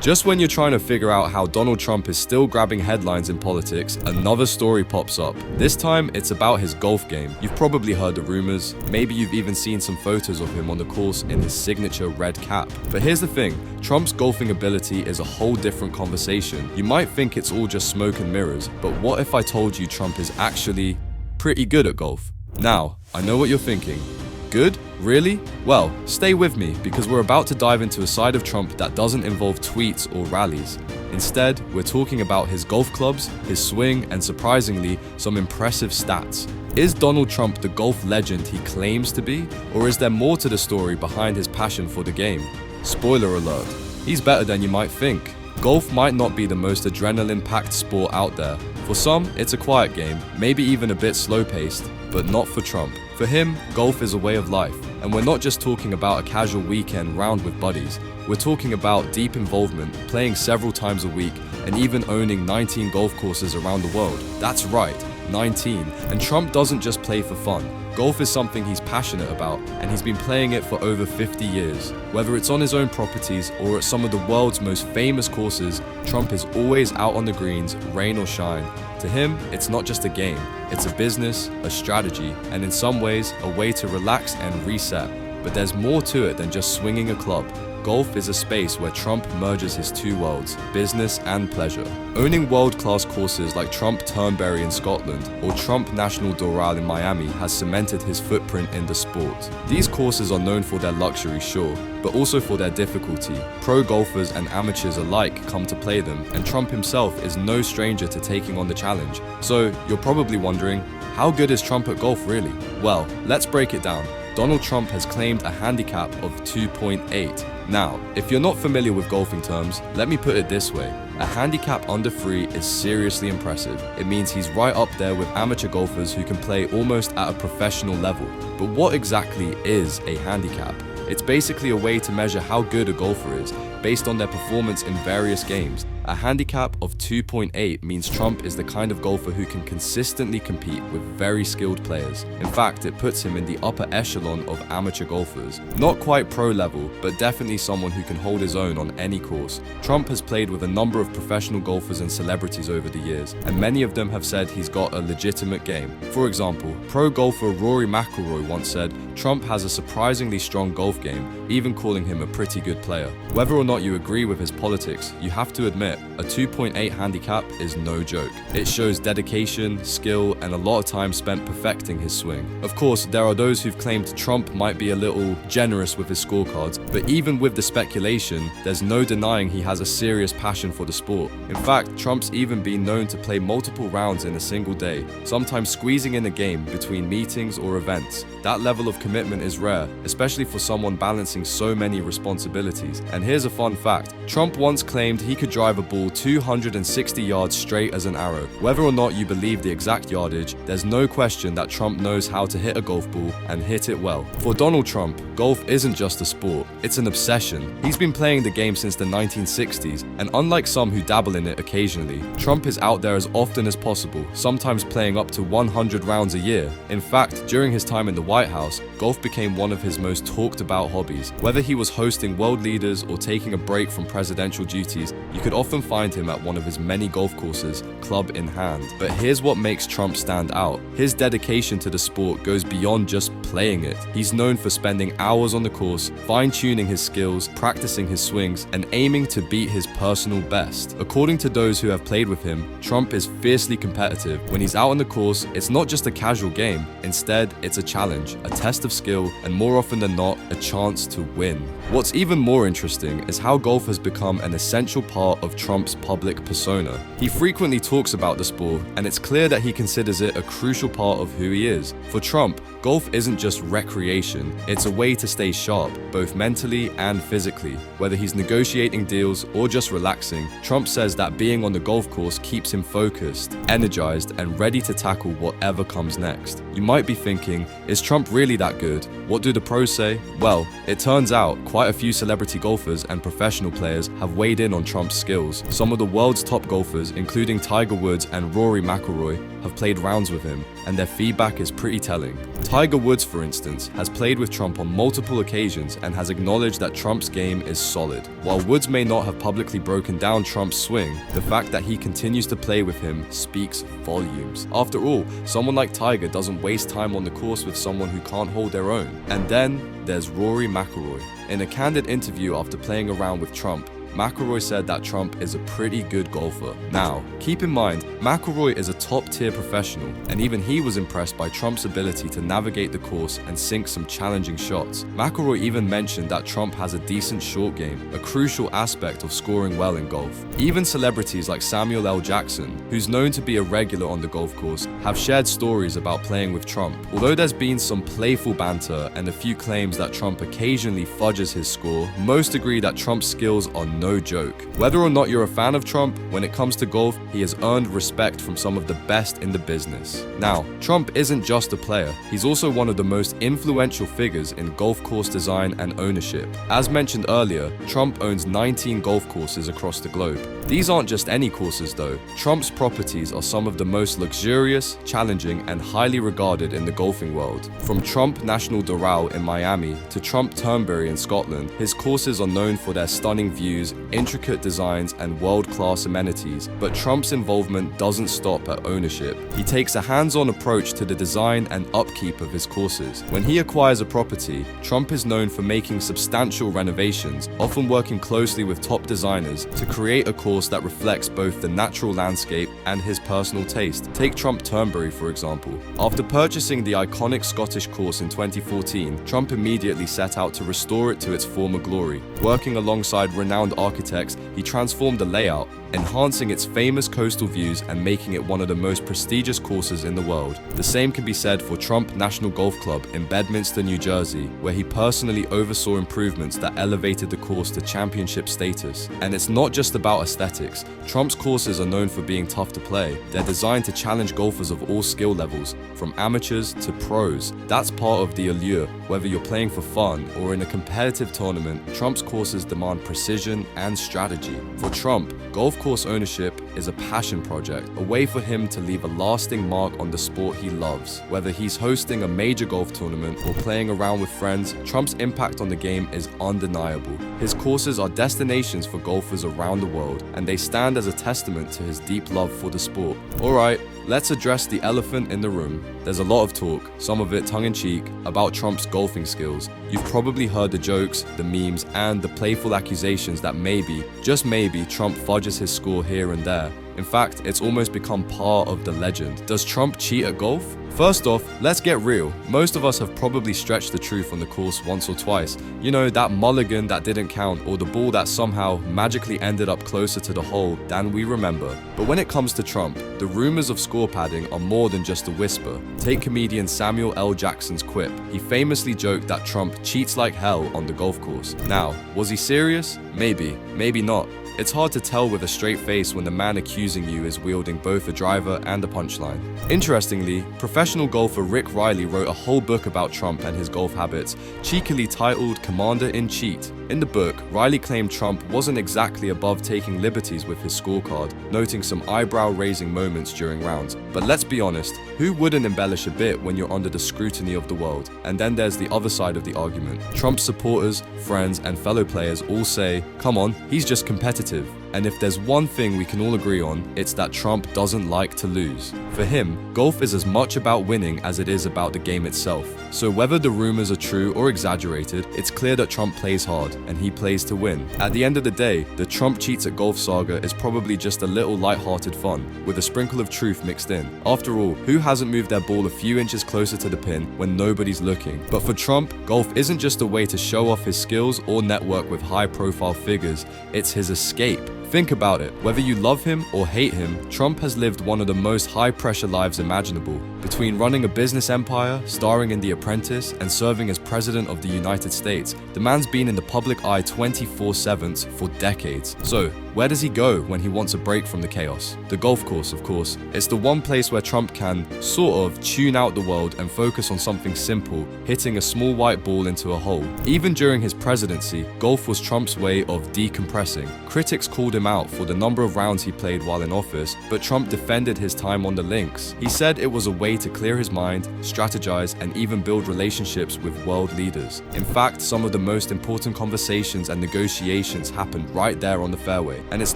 Just when you're trying to figure out how Donald Trump is still grabbing headlines in politics, another story pops up. This time, it's about his golf game. You've probably heard the rumors, maybe you've even seen some photos of him on the course in his signature red cap. But here's the thing, Trump's golfing ability is a whole different conversation. You might think it's all just smoke and mirrors, but what if I told you Trump is actually pretty good at golf? Now, I know what you're thinking. Good? Really? Well, stay with me because we're about to dive into a side of Trump that doesn't involve tweets or rallies. Instead, we're talking about his golf clubs, his swing, and surprisingly, some impressive stats. Is Donald Trump the golf legend he claims to be, or is there more to the story behind his passion for the game? Spoiler alert, he's better than you might think. Golf might not be the most adrenaline-packed sport out there. For some, it's a quiet game, maybe even a bit slow-paced, but not for Trump. For him, golf is a way of life, and we're not just talking about a casual weekend round with buddies. We're talking about deep involvement, playing several times a week, and even owning 19 golf courses around the world. That's right, 19. And Trump doesn't just play for fun. Golf is something he's passionate about, and he's been playing it for over 50 years. Whether it's on his own properties or at some of the world's most famous courses, Trump is always out on the greens, rain or shine. To him, it's not just a game, it's a business, a strategy, and in some ways, a way to relax and reset. But there's more to it than just swinging a club. Golf is a space where Trump merges his two worlds, business and pleasure. Owning world-class courses like Trump Turnberry in Scotland or Trump National Doral in Miami has cemented his footprint in the sport. These courses are known for their luxury, sure, but also for their difficulty. Pro golfers and amateurs alike come to play them, and Trump himself is no stranger to taking on the challenge. So, you're probably wondering, how good is Trump at golf really? Well, let's break it down. Donald Trump has claimed a handicap of 2.8. Now, if you're not familiar with golfing terms, let me put it this way. A handicap under 3 is seriously impressive. It means he's right up there with amateur golfers who can play almost at a professional level. But what exactly is a handicap? It's basically a way to measure how good a golfer is, based on their performance in various games. A handicap of 2.8 means Trump is the kind of golfer who can consistently compete with very skilled players. In fact, it puts him in the upper echelon of amateur golfers. Not quite pro level, but definitely someone who can hold his own on any course. Trump has played with a number of professional golfers and celebrities over the years, and many of them have said he's got a legitimate game. For example, pro golfer Rory McIlroy once said, Trump has a surprisingly strong golf game, even calling him a pretty good player. Whether or not you agree with his politics, you have to admit, a 2.8 handicap is no joke. It shows dedication, skill, and a lot of time spent perfecting his swing. Of course, there are those who've claimed Trump might be a little generous with his scorecards, but even with the speculation, there's no denying he has a serious passion for the sport. In fact, Trump's even been known to play multiple rounds in a single day, sometimes squeezing in a game between meetings or events. That level of commitment is rare, especially for someone balancing so many responsibilities. And here's a fun fact. Trump once claimed he could drive a ball 260 yards straight as an arrow. Whether or not you believe the exact yardage, there's no question that Trump knows how to hit a golf ball and hit it well. For Donald Trump, golf isn't just a sport, it's an obsession. He's been playing the game since the 1960s, and unlike some who dabble in it occasionally, Trump is out there as often as possible, sometimes playing up to 100 rounds a year. In fact, during his time in the White House, golf became one of his most talked about hobbies. Whether he was hosting world leaders or taking a break from presidential duties, you could often find him at one of his many golf courses, club in hand. But here's what makes Trump stand out. His dedication to the sport goes beyond just playing it. He's known for spending hours on the course, fine-tuning his skills, practicing his swings, and aiming to beat his personal best. According to those who have played with him, Trump is fiercely competitive. When he's out on the course, it's not just a casual game. Instead, it's a challenge, a test of skill, and more often than not, a chance to win. What's even more interesting is how golf has become an essential part of Trump's public persona. He frequently talks about the sport, and it's clear that he considers it a crucial part of who he is. For Trump, golf isn't just recreation, it's a way to stay sharp, both mentally and physically. Whether he's negotiating deals or just relaxing, Trump says that being on the golf course keeps him focused, energized, and ready to tackle whatever comes next. You might be thinking, is Trump really that good? What do the pros say? Well, it turns out quite a few celebrity golfers and professional players have weighed in on Trump's skills. Some of the world's top golfers, including Tiger Woods and Rory McIlroy, have played rounds with him, and their feedback is pretty telling. Tiger Woods, for instance, has played with Trump on multiple occasions and has acknowledged that Trump's game is solid. While Woods may not have publicly broken down Trump's swing, the fact that he continues to play with him speaks volumes. After all, someone like Tiger doesn't waste time on the course with someone who can't hold their own. And then there's Rory McIlroy. In a candid interview after playing around with Trump, McIlroy said that Trump is a pretty good golfer. Now, keep in mind, McIlroy is a top-tier professional, and even he was impressed by Trump's ability to navigate the course and sink some challenging shots. McIlroy even mentioned that Trump has a decent short game, a crucial aspect of scoring well in golf. Even celebrities like Samuel L. Jackson, who's known to be a regular on the golf course, have shared stories about playing with Trump. Although there's been some playful banter and a few claims that Trump occasionally fudges his score, most agree that Trump's skills are no joke. Whether or not you're a fan of Trump, when it comes to golf, he has earned respect from some of the best in the business. Now, Trump isn't just a player, he's also one of the most influential figures in golf course design and ownership. As mentioned earlier, Trump owns 19 golf courses across the globe. These aren't just any courses though. Trump's properties are some of the most luxurious, challenging, and highly regarded in the golfing world. From Trump National Doral in Miami to Trump Turnberry in Scotland, his courses are known for their stunning views, intricate designs, and world-class amenities. But Trump's involvement doesn't stop at ownership. He takes a hands-on approach to the design and upkeep of his courses. When he acquires a property, Trump is known for making substantial renovations, often working closely with top designers to create a course that reflects both the natural landscape and his personal taste. Take Trump Turnberry, for example. After purchasing the iconic Scottish course in 2014, Trump immediately set out to restore it to its former glory. Working alongside renowned architects, he transformed the layout, enhancing its famous coastal views and making it one of the most prestigious courses in the world. The same can be said for Trump National Golf Club in Bedminster, New Jersey, where he personally oversaw improvements that elevated the course to championship status. And it's not just about aesthetics. Trump's courses are known for being tough to play. They're designed to challenge golfers of all skill levels, from amateurs to pros. That's part of the allure. Whether you're playing for fun or in a competitive tournament, Trump's courses demand precision and strategy. For Trump, golf course ownership is a passion project, a way for him to leave a lasting mark on the sport he loves. Whether he's hosting a major golf tournament or playing around with friends, Trump's impact on the game is undeniable. His courses are destinations for golfers around the world, and they stand as a testament to his deep love for the sport. Alright, let's address the elephant in the room. There's a lot of talk, some of it tongue-in-cheek, about Trump's golfing skills. You've probably heard the jokes, the memes, and the playful accusations that maybe, just maybe, Trump fudges his score here and there. In fact, it's almost become part of the legend. Does Trump cheat at golf? First off, let's get real. Most of us have probably stretched the truth on the course once or twice. You know, that mulligan that didn't count, or the ball that somehow magically ended up closer to the hole than we remember. But when it comes to Trump, the rumors of score padding are more than just a whisper. Take comedian Samuel L. Jackson's quip. He famously joked that Trump cheats like hell on the golf course. Now, was he serious? Maybe, maybe not. It's hard to tell with a straight face when the man accusing you is wielding both a driver and a punchline. Interestingly, professional golfer Rick Riley wrote a whole book about Trump and his golf habits, cheekily titled Commander-in-Cheat. In the book, Riley claimed Trump wasn't exactly above taking liberties with his scorecard, noting some eyebrow-raising moments during rounds. But let's be honest, who wouldn't embellish a bit when you're under the scrutiny of the world? And then there's the other side of the argument. Trump's supporters, friends, and fellow players all say, come on, he's just competitive. And if there's one thing we can all agree on, it's that Trump doesn't like to lose. For him, golf is as much about winning as it is about the game itself. So whether the rumors are true or exaggerated, it's clear that Trump plays hard, and he plays to win. At the end of the day, the Trump cheats at golf saga is probably just a little light-hearted fun, with a sprinkle of truth mixed in. After all, who hasn't moved their ball a few inches closer to the pin when nobody's looking? But for Trump, golf isn't just a way to show off his skills or network with high-profile figures, it's his escape. Think about it, whether you love him or hate him, Trump has lived one of the most high-pressure lives imaginable. Between running a business empire, starring in The Apprentice, and serving as President of the United States. The man's been in the public eye 24/7 for decades. So, where does he go when he wants a break from the chaos? The golf course, of course. It's the one place where Trump can, sort of, tune out the world and focus on something simple, hitting a small white ball into a hole. Even during his presidency, golf was Trump's way of decompressing. Critics called him out for the number of rounds he played while in office, but Trump defended his time on the links. He said it was a way to clear his mind, strategize, and even build relationships with world leaders. In fact, some of the most important conversations and negotiations happened right there on the fairway. And it's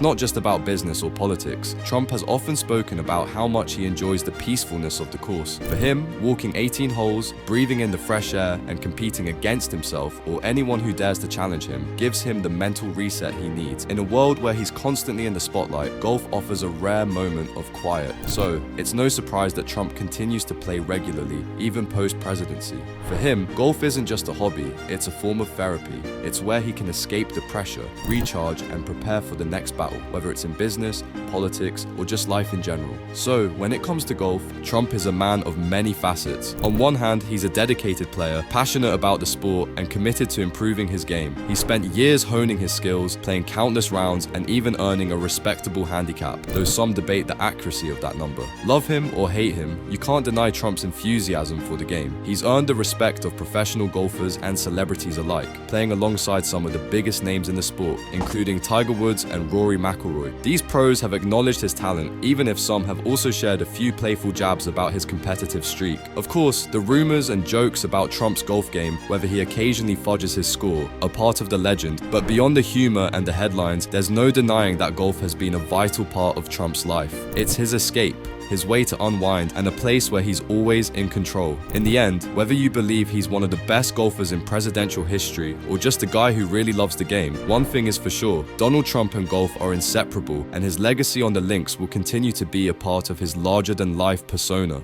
not just about business or politics. Trump has often spoken about how much he enjoys the peacefulness of the course. For him, walking 18 holes, breathing in the fresh air, and competing against himself or anyone who dares to challenge him gives him the mental reset he needs. In a world where he's constantly in the spotlight, golf offers a rare moment of quiet. So, it's no surprise that Trump continues to play regularly, even post-presidency. For him, golf isn't just a hobby, it's a form of therapy. It's where he can escape the pressure, recharge, and prepare for the next battle, whether it's in business, politics, or just life in general. So, when it comes to golf, Trump is a man of many facets. On one hand, he's a dedicated player, passionate about the sport, and committed to improving his game. He spent years honing his skills, playing countless rounds, and even earning a respectable handicap, though some debate the accuracy of that number. Love him or hate him, you can't deny Trump's enthusiasm for the game. He's earned the respect of professional golfers and celebrities alike, playing alongside some of the biggest names in the sport, including Tiger Woods and Rory McIlroy. These pros have acknowledged his talent, even if some have also shared a few playful jabs about his competitive streak. Of course, the rumors and jokes about Trump's golf game, whether he occasionally fudges his score, are part of the legend, but beyond the humor and the headlines, there's no denying that golf has been a vital part of Trump's life. It's his escape, his way to unwind, and a place where he's always in control. In the end, whether you believe he's one of the best golfers in presidential history or just a guy who really loves the game, one thing is for sure, Donald Trump and golf are inseparable, and his legacy on the links will continue to be a part of his larger-than-life persona.